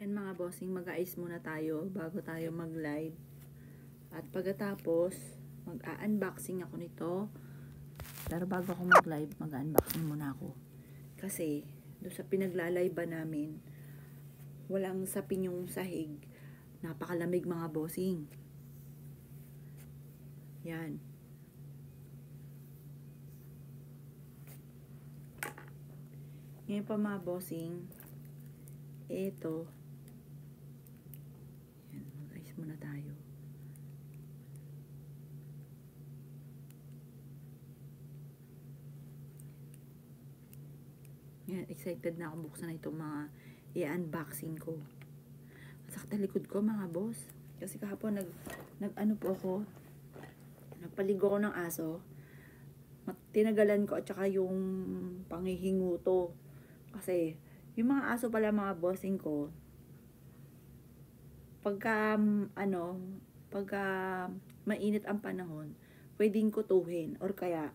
Yan mga bossing, mag-ayos muna tayo bago tayo mag-live. At pagkatapos, mag-unboxing ako nito. Pero bago ako mag-live, mag-unboxing muna ako. Kasi, doon sa pinagla-live ba namin, walang sapin yung sahig. Napakalamig mga bossing. Yan. Ngayon pa mga bossing, ito, yan, mag-ayos muna tayo. Yan, excited na ako buksan na itong mga i-unboxing ko. Sakta likod ko mga boss. Kasi kahapon nag-ano po ako, nagpaligo ko ng aso. Tinagalan ko at saka yung panghihingo to. Kasi yung mga aso pala mga bossing ko, pagka mainit ang panahon, pwedeng kutuhin or kaya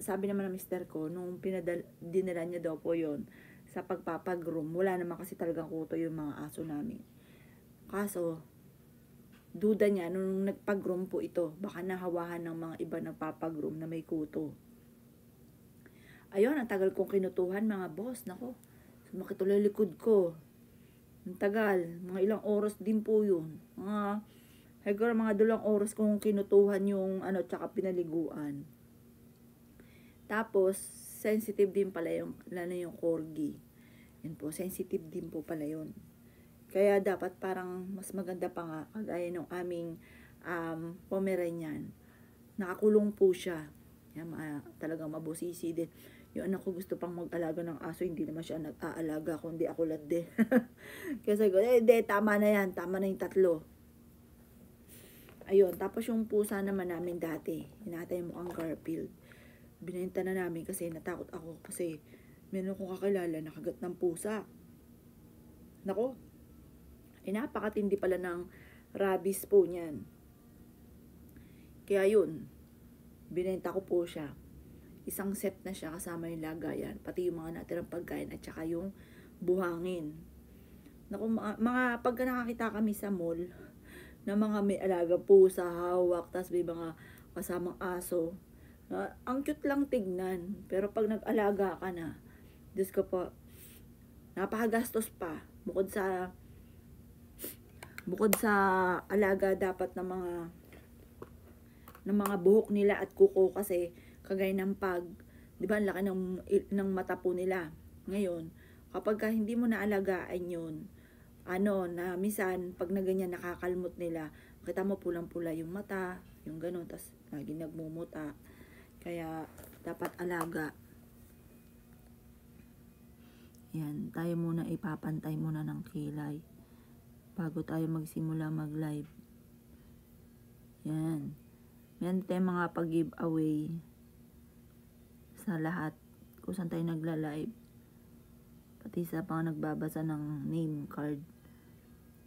sabi naman ng mister ko nung dinala niya daw po yon sa pagpapagroom, wala naman kasi talagang kuto yung mga aso namin. Kaso duda niya nung nagpag-groom po ito, baka nahawahan ng mga iba nagpapagroom na may kuto. Ayun, ang tagal kong kinutuhan mga boss. Nako, sumakit ulit likod ko. Ang tagal, mga ilang oras din po yun. Mga 2 oras kong kinutuhan yung tsaka pinaliguan. Tapos, sensitive din pala yung, lalo yung corgi. Yan po, sensitive din po pala yun. Kaya dapat parang mas maganda pa nga, kagaya ng aming Pomeranian. Nakakulong po siya. Yan, talagang mabusisi din. Yung anak ko gusto pang mag-alaga ng aso, hindi naman siya nag-aalaga, kundi ako lade. Kasi ko, tama na yan, tama na yung 3. Ayun, tapos yung pusa naman namin dati, hinatay mo ang Garfield. Binenta na namin kasi natakot ako kasi meron kong kakilala nakagat ng pusa. Nako, napakatindi pala ng rabies po niyan. Kaya yun, binenta ko po siya. Isang set na siya kasama yung lagayan, pati yung mga natirang pagkain at saka yung buhangin. Naku, mga pagka nakakita kami sa mall na mga may alaga pusa, hawak, tas may mga kasamang aso, ang cute lang tignan. Pero pag nag-alaga ka na, Diyos ko po, napakagastos pa. Bukod sa alaga dapat ng mga buhok nila at kuko, kasi kagaya ng di ba, ang laki ng mata po nila. Ngayon, kapag hindi mo naalagaan yun, na minsan, pag na ganyan nakakalmot nila, kita mo pulang-pula yung mata, yung ganun, tas lagi nagmumuta. Kaya, dapat alaga. Yan, tayo muna ipapantay muna ng kilay bago tayo magsimula mag-live. Yan. Yan tayo mga pag-giveaway sa lahat kung saan tayo nagla-live. Pati sa pang nagbabasa ng name card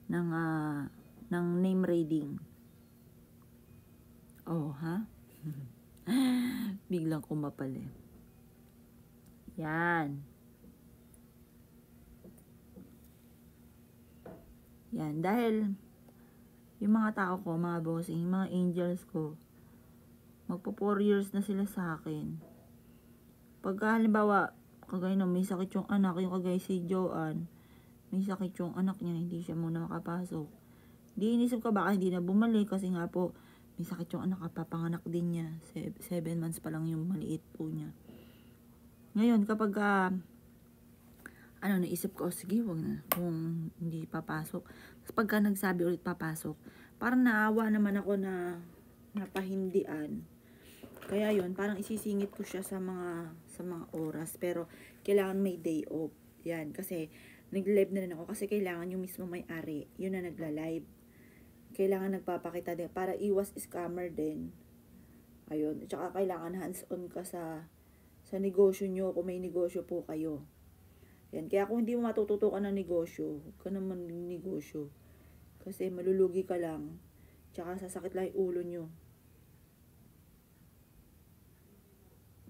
ng name reading. Oh, ha? Biglang kumapal eh. Yan. Yan, dahil yung mga tao ko, mga bossing, mga angels ko, magpo 4 years na sila sa akin. Pagka halimbawa, kagaya na may sakit yung anak, yung kagaya si Joanne, may sakit yung anak niya, hindi siya muna makapasok. Di inisip ko baka hindi na bumalik kasi nga po, may sakit yung anak, papanganak din niya. 7 months pa lang yung maliit po niya. Ngayon, kapag naisip ko, sige, wag na, kung hindi papasok. Tapos pagka nagsabi ulit papasok, parang naawa naman ako na napahindian. Kaya yun, parang isisingit ko siya sa mga oras. Pero, kailangan may day off. Yan, kasi, nag-live na rin ako. Kasi kailangan yung mismo may-ari, yun na nagla-live. Kailangan nagpapakita din, para iwas scammer din. Ayun, at saka kailangan hands-on ka sa negosyo nyo, kung may negosyo po kayo. Yan, kaya kung hindi mo matututukan ng negosyo, huwag ka naman ng negosyo. Kasi malulugi ka lang. Tsaka sasakit lang yung ulo nyo.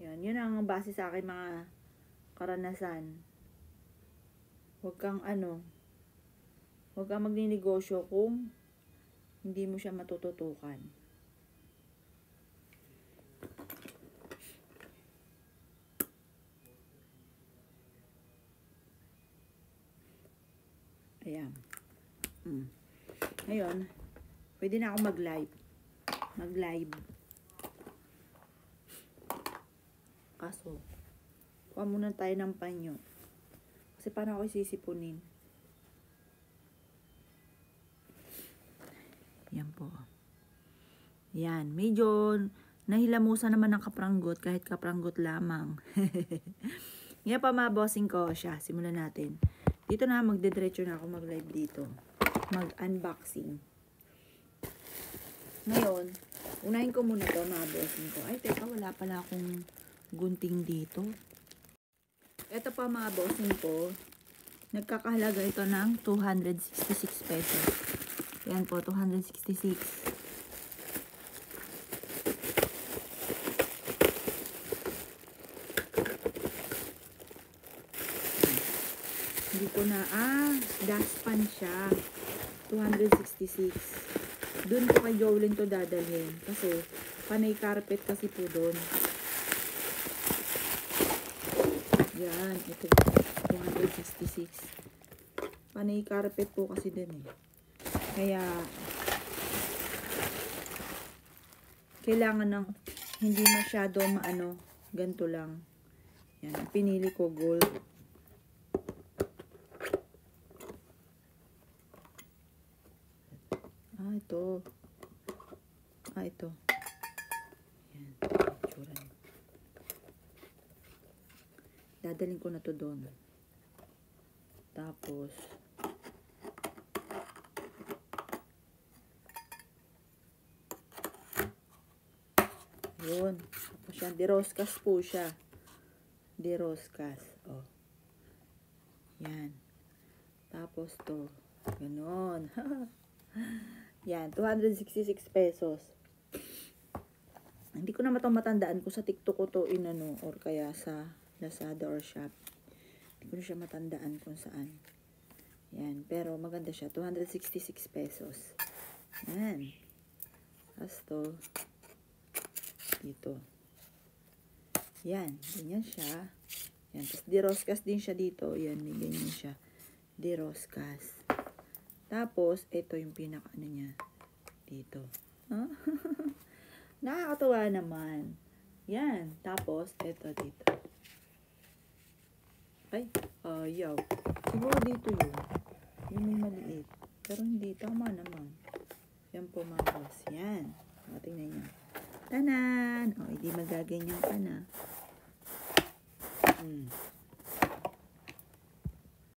Yan, yun ang base sa akin mga karanasan. Huwag kang Huwag ka magninegosyo kung hindi mo siya matututukan. Ayan. Ngayon, pwede na ako mag-live. Kaso, kuha muna tayo ng panyo. Kasi paano ako isisipunin? Yan po. Yan. Medyo nahilamusan naman ng kapranggot kahit kapranggot lamang. Yan pa mga bossing ko siya. Simulan natin. Dito na magdediretso na ako mag-live dito. Mag-unboxing. Ngayon, unahin ko muna to mga bossing ko. Ay, teka, wala pala akong gunting dito. Ito pa mga bossing ko. Nagkakahalaga ito ng 266 pesos. Yan po, 266. Hindi ko na, dustpan siya. 266. Doon ko kay Jolene to dadalhin. Kasi, panay carpet kasi po doon. Yan, ito. 266. Panay carpet po kasi din eh. Kaya, kailangan ng hindi masyado ganito lang. Yan, ang pinili ko gold. Ito. Ito. Yan, itsura. Dadalhin ko na to doon. Tapos, yun. Tapos yan, diroskas po siya. Diroskas. Oh. Yan. Tapos to. Ganon. Yan, 266 pesos. Hindi ko na matandaan kung sa TikTok ko to or kaya sa Lazada or Shop. Hindi ko na siya matandaan kung saan. Yan, pero maganda siya. 266 pesos. Yan. Tapos to. Dito. Yan, ganyan siya. Yan, tapos diroskas din siya dito. Yan, ganyan siya. Diroskas. Tapos, ito yung niya. Dito. Huh? Nakakatuwa naman. Yan. Tapos, ito dito. Ay, ayaw. Siguro dito yun. Yung may maliit. Pero hindi. Tama naman. Yan po mga boss. Yan. Tingnan nyo. Tanan! O, hindi magaganyan ka na.